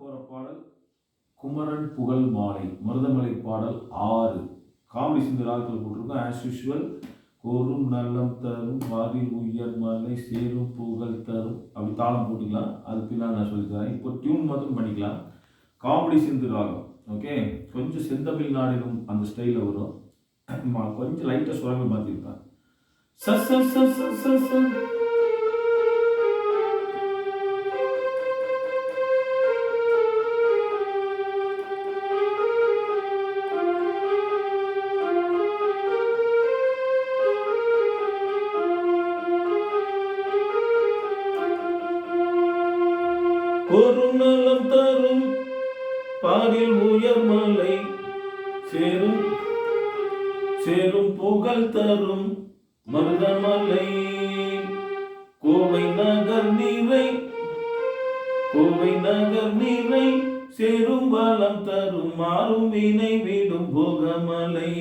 போகிற பாடல் குமரன் புகழ் மாலை மருதமலை பாடல் 6 காமெடி சிந்து ராகத்தில் போட்டிருக்கோம். ஆஸ் யூஷுவல் கோரும் நல்லம் தரும் வாரில் உயர் மலை சேரும் புகழ் தரும் அப்படி தாளம் போட்டுக்கலாம். அது பின்னால் நான் சொல்லித்தரேன். இப்போ டியூன் மாத்திரம் பண்ணிக்கலாம். காமெடி சிந்து ராகம். ஓகே, கொஞ்சம் செந்தமிழ் நாடினும் அந்த ஸ்டைலில் வரும். கொஞ்சம் லைட்டாக சுரங்கள் மாற்றிருப்பேன். ச ச ச ச ச ச ஒரு நலம் தரும் பாரில் உயர் மலை சேரும் சேரும் புகழ் தரும் மருதமலை கோவை நகர் நீரை சேரும் வளம் தரும் மாறும் வினை விடும் போகமலை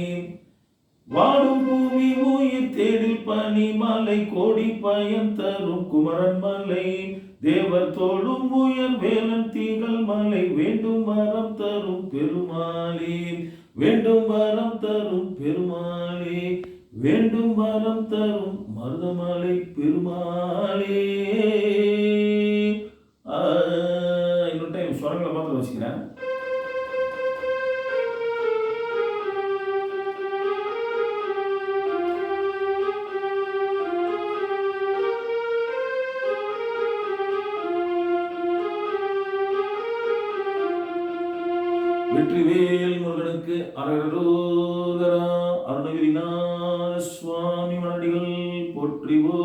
வாடும் பூமி உயிர் தேடில் பனிமலை கோடி பயன் தரும் குமரன் மலை தேவர் தோளும் உயர் வேலன் தீகள் மலை வேண்டும் வரம் தரும் பெருமாளே வேண்டும் வரம் தரும் பெருமாளே வேண்டும் வரம் தரும் மருதமலை பெருமாளே. இன்னொரு டைம் ஸ்வரங்களை மாத்திரம் வச்சுக்கிறேன். வெற்றிவேல் முருகனுக்கு அரகரோகரா. அருணகிரிநாத சுவாமி மலடிகள் போற்றிவோ.